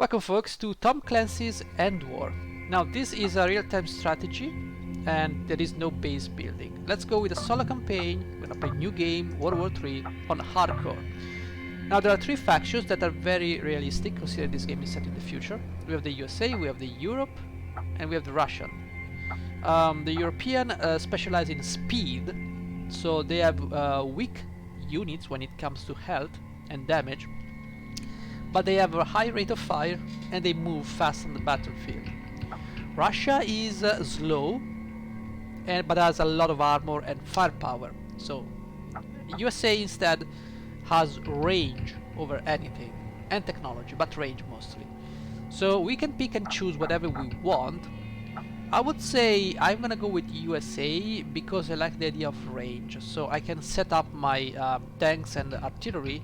Welcome folks to Tom Clancy's Endwar. Now this is a real-time strategy and there is no base building. Let's go with a solo campaign. We're gonna play new game, World War III on hardcore. Now there are three factions that are very realistic considering this game is set in the future. We have the USA, we have the Europe, and we have the Russian. The European specialize in speed, so they have weak units when it comes to health and damage, but they have a high rate of fire and they move fast on the battlefield. Russia is slow, but has a lot of armor and firepower. So USA instead has range over anything and technology, but range mostly. So we can pick and choose whatever we want. I would say I'm gonna go with USA because I like the idea of range, so I can set up my tanks and artillery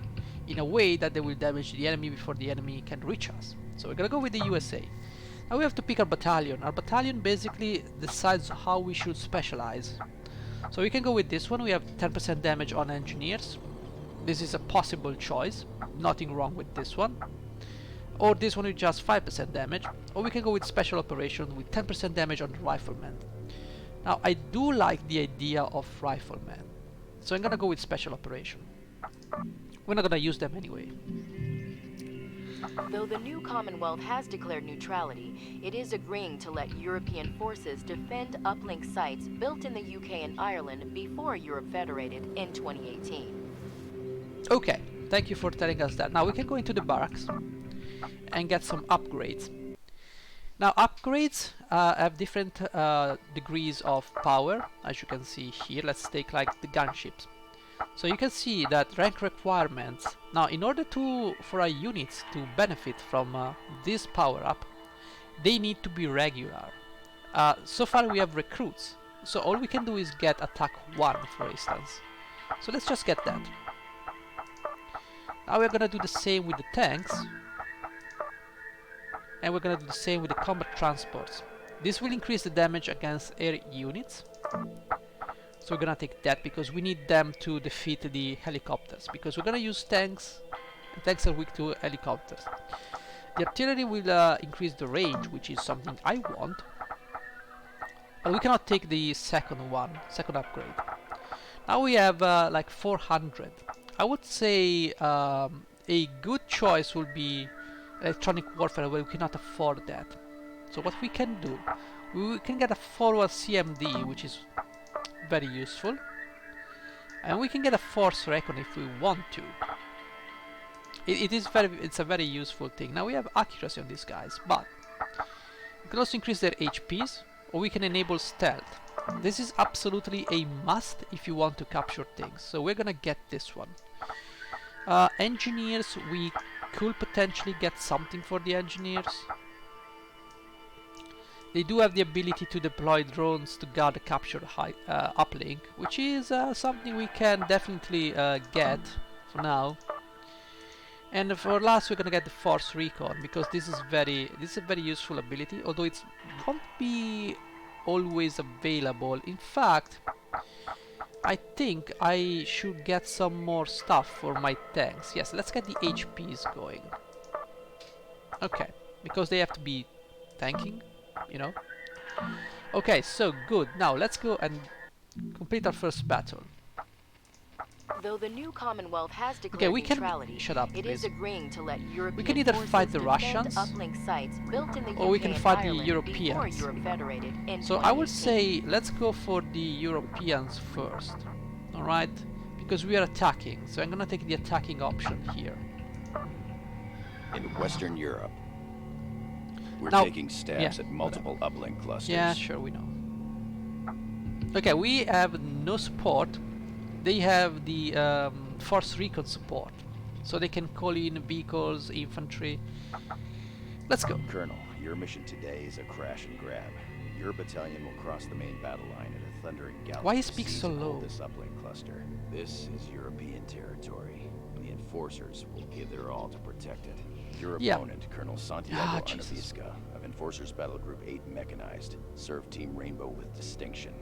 in a way that they will damage the enemy before the enemy can reach us. So we're gonna go with the USA. Now we have to pick our battalion. Our battalion basically decides how we should specialize. So we can go with this one. We have 10% damage on engineers. This is a possible choice, nothing wrong with this one. Or this one with just 5% damage. Or we can go with special operation with 10% damage on riflemen. Now I do like the idea of riflemen, so I'm gonna go with special operation. We're not gonna use them anyway. Though the new Commonwealth has declared neutrality, it is agreeing to let European forces defend uplink sites built in the UK and Ireland before Europe federated in 2018. Okay, thank you for telling us that. Now we can go into the barracks and get some upgrades. Now upgrades have different degrees of power, as you can see here. Let's take like the gunships. So you can see that rank requirements. Now in order for our units to benefit from this power up, they need to be regular. So far we have recruits, so all we can do is get attack 1, for instance. So let's just get that. Now we're gonna do the same with the tanks, and we're gonna do the same with the combat transports. This will increase the damage against air units. So we're gonna take that because we need them to defeat the helicopters, because we're gonna use tanks, and tanks are weak to helicopters. The artillery will increase the range, which is something I want, but we cannot take the second upgrade. Now we have like 400. I would say a good choice would be electronic warfare, where we cannot afford that. So what we can do, we can get a forward CMD, which is very useful, and we can get a force recon if we want to. It's a very useful thing. Now we have accuracy on these guys, but we can also increase their HPs, or we can enable stealth. This is absolutely a must if you want to capture things, so we're gonna get this one. Engineers, we could potentially get something for the engineers. They do have the ability to deploy drones to guard the captured uplink, which is something we can definitely get for now. And for last, we're gonna get the force recon, because this is a very useful ability, although it won't be always available. In fact, I think I should get some more stuff for my tanks. Yes, let's get the HPs going. Okay, because they have to be tanking, you know. Okay, so good. Now let's go and complete our first battle. Though the new Commonwealth has declared neutrality, shut up, it is agreeing to let European we can either fight the Russians, uplink sites built in the or we can fight the Europeans. Europeans. So I would say let's go for the Europeans first. Alright? Because we are attacking, so I'm gonna take the attacking option here. In Western Europe, we're now, taking stabs at multiple uplink clusters. Yeah, sure, we know. Okay, we have no support. They have the force recon support, so they can call in vehicles, infantry. Let's go. Colonel, your mission today is a crash and grab. Your battalion will cross the main battle line at a thundering gallop. Why he speaks so low? This uplink cluster. This is European territory. The enforcers will give their all to protect it. Your opponent, Colonel Santiago Arrabida of Enforcers Battle Group 8 Mechanized, served Team Rainbow with distinction.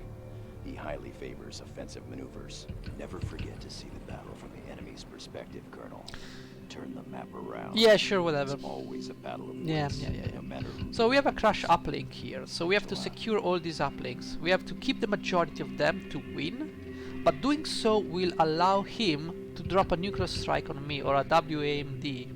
He highly favors offensive maneuvers. Never forget to see the battle from the enemy's perspective, Colonel. Turn the map around. Yeah, sure, whatever. It's always a battle of Yeah. No matter. So we have a crash uplink here. So we have to secure all these uplinks. We have to keep the majority of them to win. But doing so will allow him to drop a nuclear strike on me, or a WMD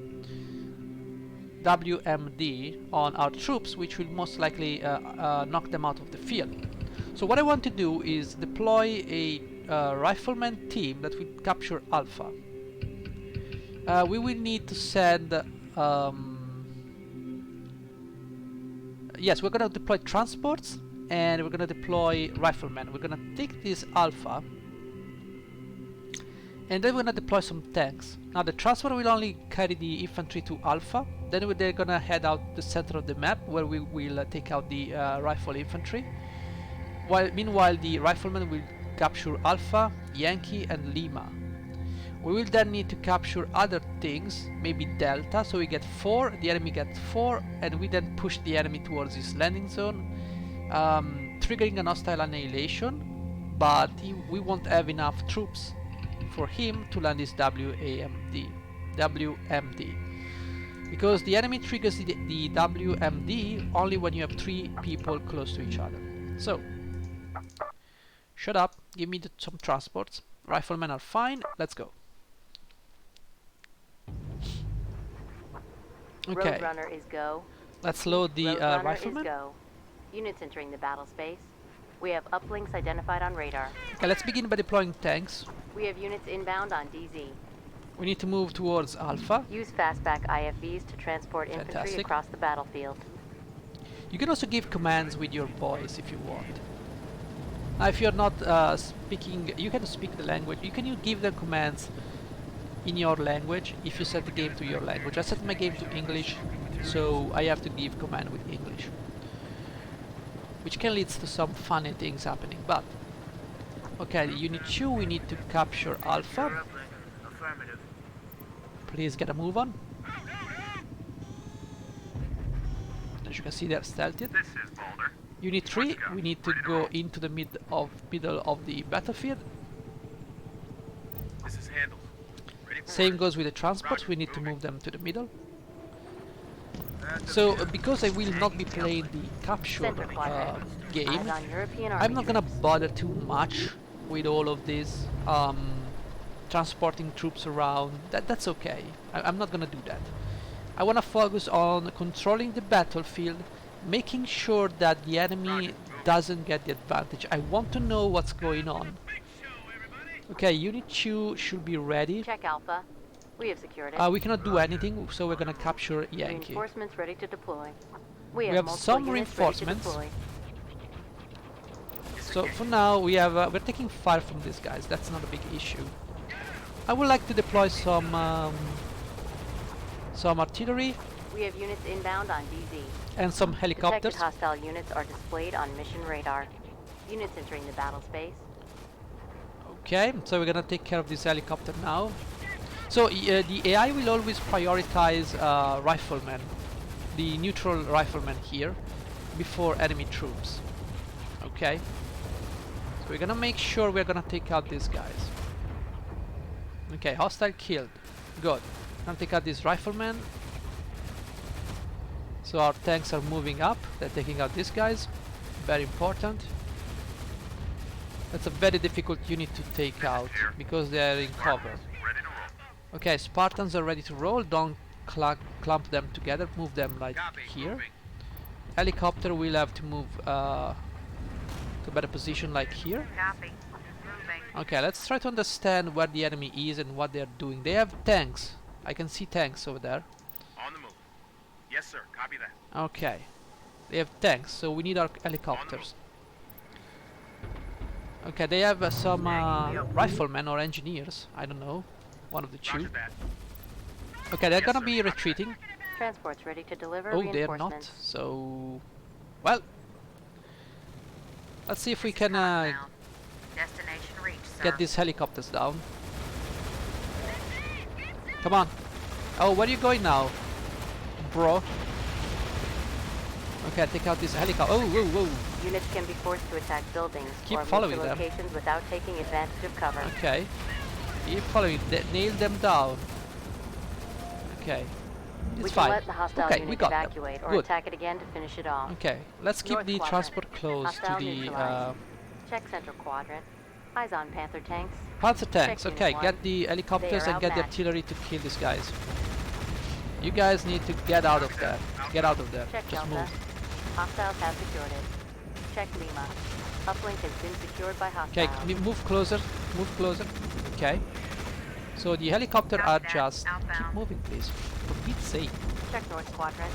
on our troops, which will most likely knock them out of the field. So what I want to do is deploy a rifleman team that will capture Alpha. We will need to send yes, we're gonna deploy transports, and we're gonna deploy riflemen. We're gonna take this Alpha, and then we're gonna deploy some tanks. Now the transport will only carry the infantry to Alpha. Then they're gonna head out the center of the map, where we will take out the rifle infantry. Meanwhile, the riflemen will capture Alpha, Yankee, and Lima. We will then need to capture other things, maybe Delta, so we get 4, the enemy gets 4, and we then push the enemy towards his landing zone, triggering an hostile annihilation, but we won't have enough troops for him to land his WMD. Because the enemy triggers the WMD only when you have 3 people close to each other. So, shut up, give me some transports. Riflemen are fine, let's go. Okay. Roadrunner is go. Let's load the rifleman. Is go. Units entering the battle space. We have uplinks identified on radar. Okay, let's begin by deploying tanks. We have units inbound on DZ. We need to move towards Alpha. Use fastback IFVs to transport infantry across the battlefield. You can also give commands with your voice if you want. Now, if you're not speaking, you can speak the language. You can give them commands in your language if you set the game to your language. I set my game to English, so I have to give command with English, which can lead to some funny things happening. But okay, Unit 2, we need to capture Alpha. Please get a move on. As you can see, they're stealthed. Unit 3, we need to go into the middle of the battlefield. This is handled. Same goes with the transports, we need to move them to the middle. So, because I will not be playing the capture game, I'm not gonna bother too much with all of this transporting troops around. That's okay. I'm not gonna do that. I wanna focus on controlling the battlefield, making sure that the enemy doesn't get the advantage. I want to know what's going on. Okay, Unit 2 should be ready. Check Alpha. We have secured it. We cannot do anything, so we're gonna capture Yankee. Reinforcements ready to deploy. We have some reinforcements. So for now, we're taking fire from these guys. That's not a big issue. I would like to deploy some artillery. We have units inbound on DZ. And some helicopters. Detected hostile units are displayed on mission radar. Units entering the battle space. Okay, so we're gonna take care of this helicopter now. So the AI will always prioritize riflemen, the neutral riflemen here, before enemy troops. Okay, so we're gonna make sure we're gonna take out these guys. Okay, hostile killed. Good. Gonna take out these riflemen. So our tanks are moving up. They're taking out these guys. Very important. That's a very difficult unit to take out because they are in cover. Okay, Spartans are ready to roll. Don't clump them together. Move them like here. Helicopter will have to move to a better position like here. Okay, let's try to understand where the enemy is and what they are doing. They have tanks. I can see tanks over there. On the move. Yes, sir. Copy that. Okay. They have tanks, so we need our helicopters. Okay, they have some riflemen or engineers. I don't know. One of the two. Okay, they're gonna be retreating. Transports ready to deliver. Oh, they're not. So, well, let's see if we can get these helicopters down. Come on. Oh, where are you going now, bro? Okay, take out this helicopter. Oh, whoa, whoa. Units can be forced to attack buildings Keep or following move to them. locations without taking advantage of cover. Okay. Keep following. Nail them down. Okay. We It's can fine. let the hostile Okay, we unit got them. evacuate or Good. attack it again to finish it off. Okay, let's keep North the quadrant. transport close to Hostile the neutralized. Check central quadrant. Eyes on Panther tanks. Panzer tanks. Check Okay, Unit get 1. the helicopters They are and get the outmatched. artillery to kill these guys. You guys need to get out of there. Get out of there. Check Just Delta. move. Hostiles have secured it. Check Lima. Uplink has been secured by Okay, hostiles. move closer. Move closer. Okay. So the helicopter are just... Keep moving, please. For Pete's sake. Check North Quadrant.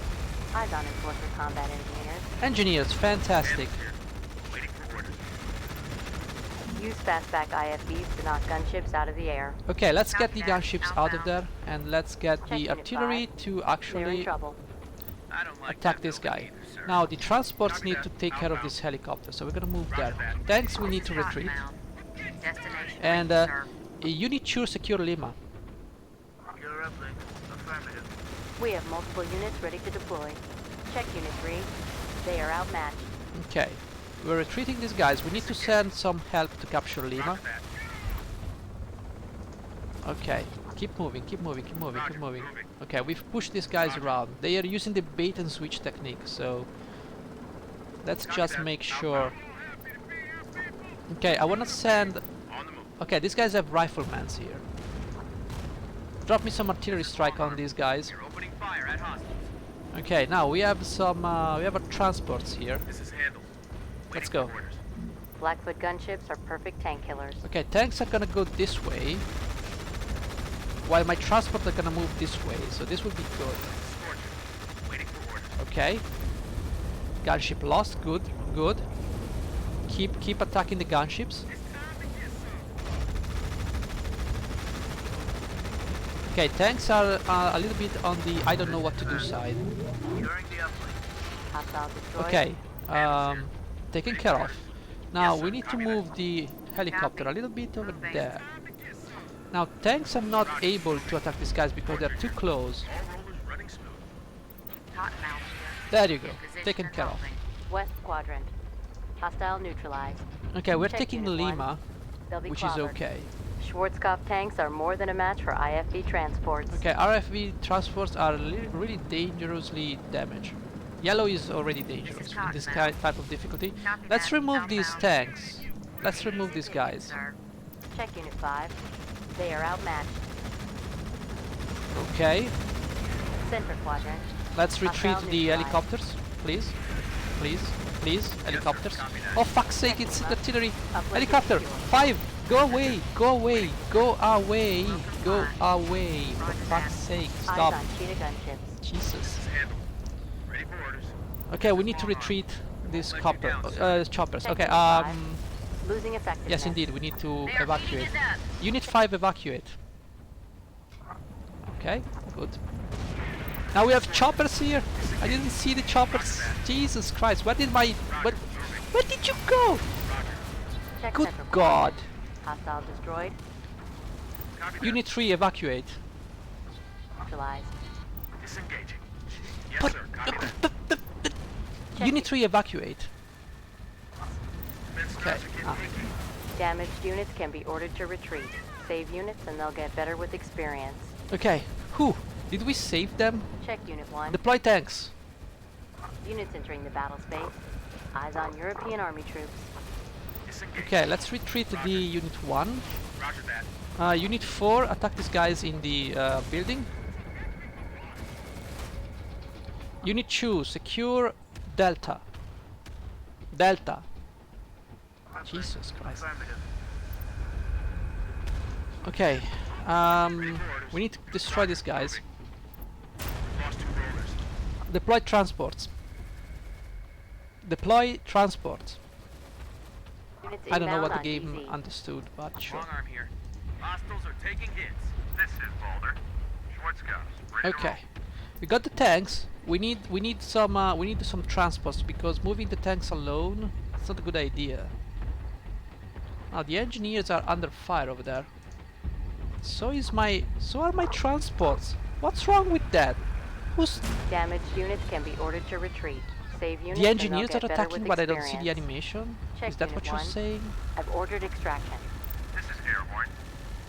Eyes on Enforcer combat engineers. Engineers, fantastic. Waiting for orders. Use fastback IFVs to knock gunships out of the air. Okay, let's get the gunships out of there and let's get Check the Unit artillery 5. to They're in actually trouble. I don't like attack that this building guy. either, sir. Now the transports Copy need that. to take care of Outbound. this helicopter, so we're gonna move Roger there. that. Tanks we need to retreat. Destination And ready, sir. you need to secure Lima. You're uplink. Affirmative. We have multiple units ready to deploy. Check Unit 3. They are outmatched. Okay, we're retreating these guys. We need to send some help to capture Lima. Roger that. Okay, keep moving, keep moving, keep moving, keep Roger, moving. moving. Okay, we've pushed these guys around. They are using the bait and switch technique, so let's Copy just that. make sure. Outbound. Okay, I wanna send. On the move. Okay, these guys have riflemans here. Drop me some artillery strike on these guys. You're opening fire at hostiles. Okay, now we have some. We have our transports here. This is handled. Let's Waiting go. for orders. Blackfoot gunships are perfect tank killers. Okay, tanks are gonna go this way, while my transport are gonna move this way. So this will be good. Scorcher. Waiting for orders. Okay. Gunship lost. Good. Good. Keep attacking the gunships. Okay, tanks are a little bit on the I don't know what to do side. Securing the uplink. Hostile destroyed. Okay, taken care of. Now Yes, we sir. need to Copy that. move the helicopter a little bit over there. Now tanks are not able to attack these guys because they're too close. All rollers running smooth. Cottonmouth There you here. go, In position taken and care of. holding. West Quadrant. Hostile neutralized. Okay, we're Check taking Unit 1. Lima, They'll be which is clobbered. okay. Schwarzkopf tanks are more than a match for IFV transports. Okay, RFV transports are really dangerously damaged. Yellow is already dangerous in this type of difficulty. Copy Let's that. remove these Outbound. tanks. Let's remove these guys. Sir. Check Unit 5. They are outmatched. Okay, Center Quadrant. let's retreat Hostile the neutralized. helicopters, please. Please, please, helicopters. Copy that. Oh fuck's sake, it's artillery. Uplink Helicopter, is secure. 5, go away, go away, go away, go away. For fuck's sake, stop. Eyes on Cheetah gunships. Jesus. This is handled. Ready for orders. Okay, we need to retreat these Let you copter, down, sir. choppers. Check Okay, Unit 5. um, Losing effectiveness. yes indeed, we need to They are evacuate. heated up. Unit 5 evacuate. Okay, good. Now we have choppers here. I didn't see the choppers. Jesus Christ, where did my... Where did you go? Check Good Central God. Quadrant. Hostile destroyed. Copy that. Unit 3 evacuate. Neutralized. Disengaging. Yes, But- sir. Copy that. Check Unit 3 evacuate. Defense Okay, traffic indicated. Damaged units can be ordered to retreat. Save units and they'll get better with experience. Okay, who? Did we save them? Check Unit 1. Deploy tanks. Units entering the battle space. Eyes on European Army troops. Disengage. Okay, let's retreat to the Unit 1. Roger that. Unit 4, attack these guys in the building. Unit 2, secure Delta. Delta. Jesus Christ. Affirmative. Okay, we need to destroy these guys. Lost 2 rollers. Deploy transports. Deploy transports. Units I don't know what inbound the on game DZ. understood, but sure. Long arm here. Hostiles are taking hits. This is Boulder. Schwarzkopf. Ready to Okay, we got the tanks. We need some transports because moving the tanks alone is not a good idea. Now the engineers are under fire over there. So are my transports. What's wrong with that? Who's Damaged units can be ordered to retreat. Save units the and they'll engineers get are better attacking, with but I don't see the experience. animation? Check Is that Unit what you're 1. saying? I've ordered extraction. This is Airborne.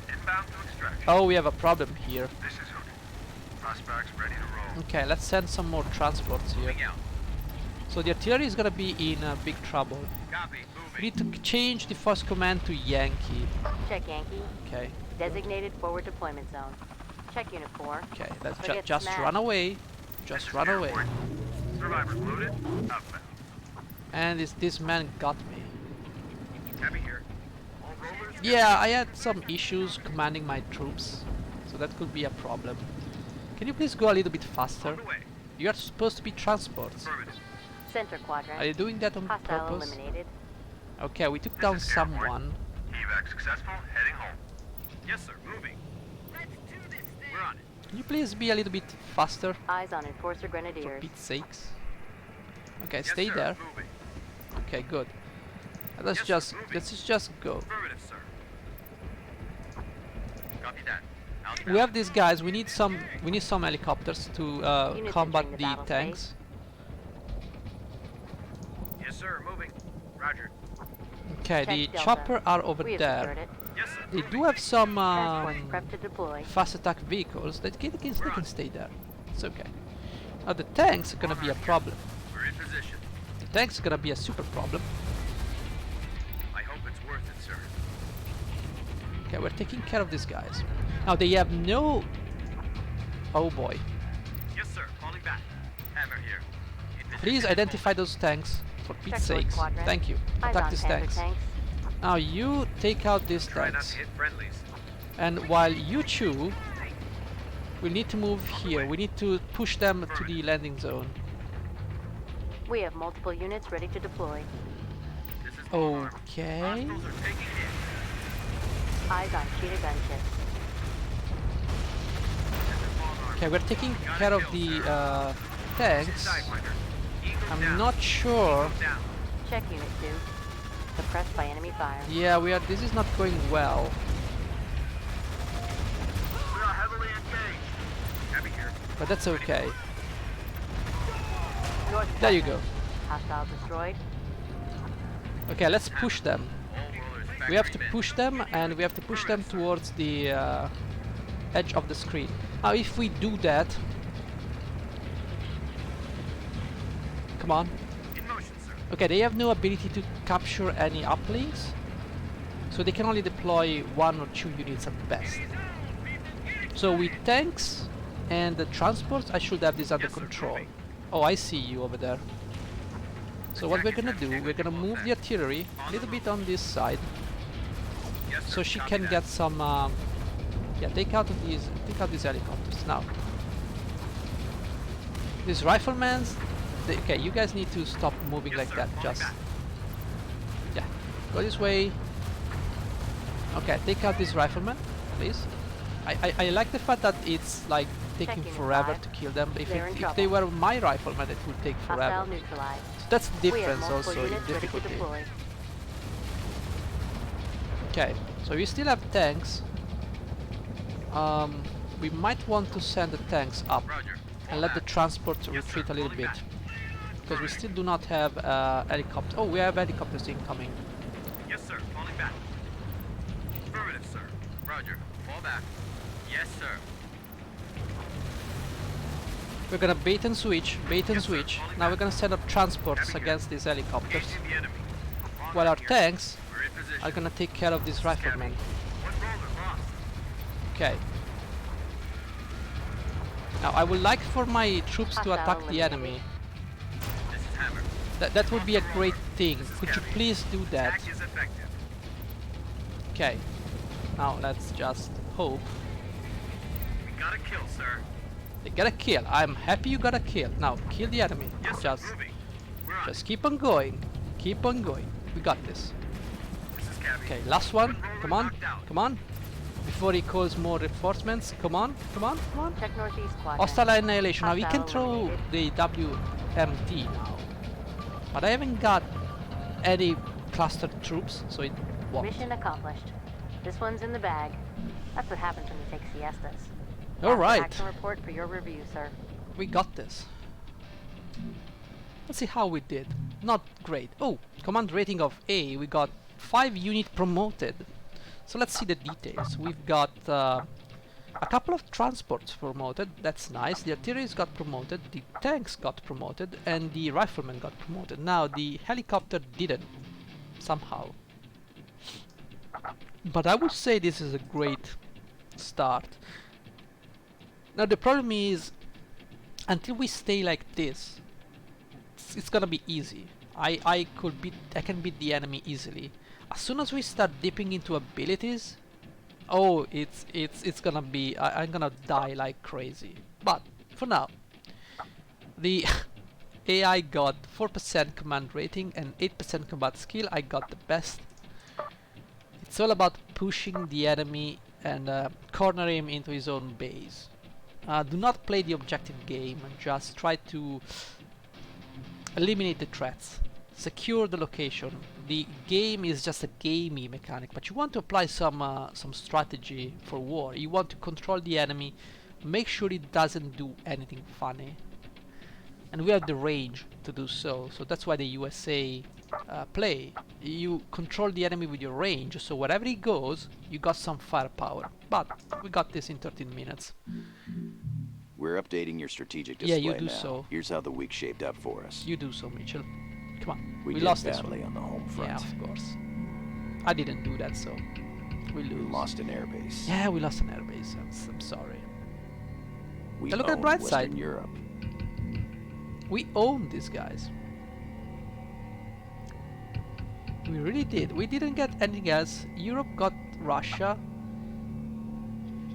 Inbound to extraction. Oh, we have a problem here. This is Hood. Suspects ready to roll. Okay, let's send some more transports here. Moving out. So the artillery is gonna be in big trouble. Copy. We Moving. need to change the first command to Yankee. Check Yankee. Okay, Designated forward deployment zone. Check Unit 4. okay, let's Forget just smash. run away. Just run away. Survivors loaded. Outbound. And this man got me. Copy here. All rollers. Yeah, I had some issues commanding my troops, so that could be a problem. Can you please go a little bit faster? On the way. You are supposed to be transports. Affirmative. Center quadrant. Are you doing that on Hostile purpose? eliminated. Okay, we took This down is Airborne. someone. Evac successful. Heading home. Yes, sir. Moving. Let's do this thing. We're on it. Can you please be a little bit faster, Eyes on Enforcer for Grenadiers. Pete's sakes? Okay, Yes, stay sir. there. Moving. Okay, good. Yes, sir, moving. Let's just go. Affirmative, sir. Copy that. Outbound. We have these guys. We need some helicopters to Units combat entering the the battle tanks. Yes, sir. Moving. Roger. Okay, Check the Delta. chopper are over We have there. secured it. Yes, sir. They moving. do have some Transports prepped to deploy. fast attack vehicles that they can stay there. It's okay. Now the tanks are gonna be a problem. We're in position. The tanks are gonna be a super problem. I hope it's worth it, sir. Okay, we're taking care of these guys. Now they have no. Oh boy! Yes, sir. Falling back. Hammer here. In position Please and identify those tanks for Pete's Check North sakes. Quadrant. Thank you. Eyes Attack on these Panther tanks. tanks. Now you take out these try not tanks, to hit friendlies. and while you two, we need to move here. We need to push them to the landing zone. We have multiple units ready to deploy. This is Bombardier. Okay. Hostiles are taking hits. Eyes on cheetah gunships. This is Bombardier. Okay, we're taking Got a care of kill, the sir. tanks. Sidewinder. Eagle I'm down. not sure. Eagle down. Check Unit 2. Suppressed by enemy fire. Yeah, we are. This is not going well. We are heavily engaged. Heavy here. But that's okay. North There you Quadrant. go. Hostile destroyed. Okay, let's push them. All rollers We have to factory push them, and we have to push them towards the edge of the screen. Now, if we do that, come on. in motion, sir. Okay, they have no ability to capture any uplinks, so they can only deploy 1 or 2 units at best. So with tanks and the transports, I should have this under Yes, sir, control. moving. Oh, I see you over there. So what we're gonna do, we're gonna move the artillery a little bit on this side, Yes, sir. so she Copy can that. get some. Yeah, take out these helicopters now. These riflemen, okay, you guys need to stop moving Yes, like sir, that. falling Just back. yeah, go this way. Okay, take out these riflemen, please. I like the fact that it's like taking Check Unit forever 5. to kill them. If They're in if they trouble. were my riflemen, it would take Hostile forever. neutralized. So that's the We have difference multiple also in units ready to difficulty. deploy. Okay, so we still have tanks. We might want to send the tanks up Roger. and let the transport Yes, retreat sir, a little falling bit. back. Because we still do not have helicopters. Oh, we have helicopters incoming. Yes, sir. Falling back. Affirmative, sir. Roger. Fall back. Yes, sir. We're gonna bait and switch, bait and Yes, sir, switch. falling Now we're back. gonna set up transports Heavy here. against these helicopters, Engaging the enemy. Wrong while our line here. tanks We're in position. are gonna take care of these riflemen. One roller lost. Okay. Now I would like for my troops to Hostile attack the eliminated. enemy. This is Hammer. That would be a great thing. Could you Heavy. please do that? Attack is effective. Okay. Now let's just hope. We got a kill, sir. They got a kill. I'm happy you got a kill. Now kill the enemy. Yes, sir. Just Moving. We're on just keep on going. Keep on going. We got this. it. This is Cabby. Okay, last one. roller Come on. knocked out. Come on. Before he calls more reinforcements. Come on. Come on. Come on. Check Northeast Quadrant. Hostile annihilation. Now we can Hostile throw eliminated. the WMD now. But I haven't got any clustered troops, so it won't. Mission accomplished. This one's in the bag. That's what happens when you take siestas. Alright. Action report for your review, sir. We got this. Let's see how we did. Not great. Oh, command rating of A. We got 5 unit promoted. So let's see the details. We've got A couple of transports promoted, that's nice. The artillery got promoted, the tanks got promoted, and the riflemen got promoted. Now the helicopter didn't, somehow. But I would say this is a great start. Now the problem is, until we stay like this, it's gonna be easy. I can beat the enemy easily. As soon as we start dipping into abilities, oh, it's gonna be, I'm gonna die like crazy. But for now, the AI got 4% command rating and 8% combat skill. I got the best. It's all about pushing the enemy and corner him into his own base. Do not play the objective game, and just try to eliminate the threats. Secure the location. The game is just a gamey mechanic, but you want to apply some strategy for war. You want to control the enemy, make sure it doesn't do anything funny. And we have the range to do so, so that's why the USA play. You control the enemy with your range, so wherever he goes, you got some firepower. But we got this in 13 minutes. We're updating your strategic display you do now. so. Here's how the week shaped up for us. You do so, Mitchell. Come on. We lost did this one. badly on the home front. Yeah, of course. I didn't do that, so we lose. We lost an airbase. Yeah, we lost an airbase. I'm sorry. We Now look at the owned bright Western side. Europe. We own these guys. We really did. We didn't get anything else. Europe got Russia.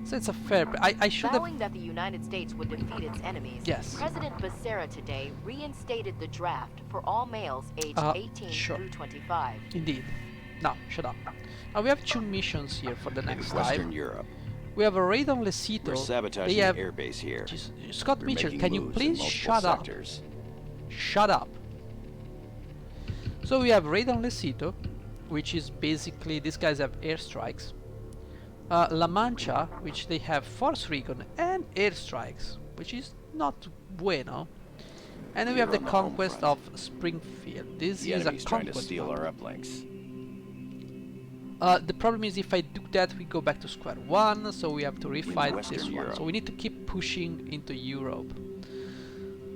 So it's a fair... I should have... Vowing that the United States would defeat its enemies, Yes. President Becerra today reinstated the draft for all males aged 18 sure. through 25. Indeed. Now, shut up. Now we have 2 missions here for the next In Western time. Europe. We have a raid on Lesito. We're sabotaging They have... the airbase here. Scott They're Mitchell, making can you moves in please multiple shut up? sectors. Shut up. So we have raid on Lesito, which is basically, these guys have airstrikes. La Mancha, which they have force recon and airstrikes, which is not bueno. And then we have the We're on the home conquest of front. Springfield. This The is a enemy's trying to conquest steal map. our uplinks. The problem is if I do that, we go back to square one, so we have to refight Western this one. Europe. So we need to keep pushing into Europe.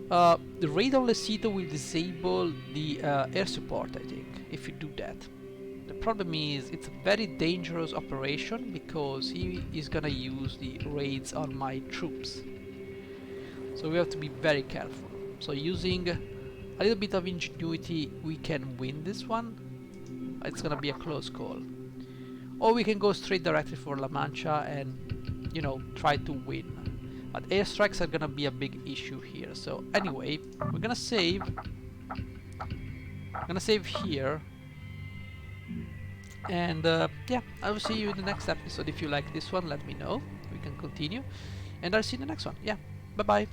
The raid on Lesito will disable the air support, I think, if you do that. The problem is it's a very dangerous operation because he is gonna use the raids on my troops. So we have to be very careful. So using a little bit of ingenuity, we can win this one. It's gonna be a close call. Or we can go straight directly for La Mancha and, you know, try to win. But airstrikes are gonna be a big issue here. So anyway, we're gonna save. I'm gonna save here. And yeah, I will see you in the next episode. If you like this one, let me know. We can continue. And I'll see you in the next one. Yeah, bye bye.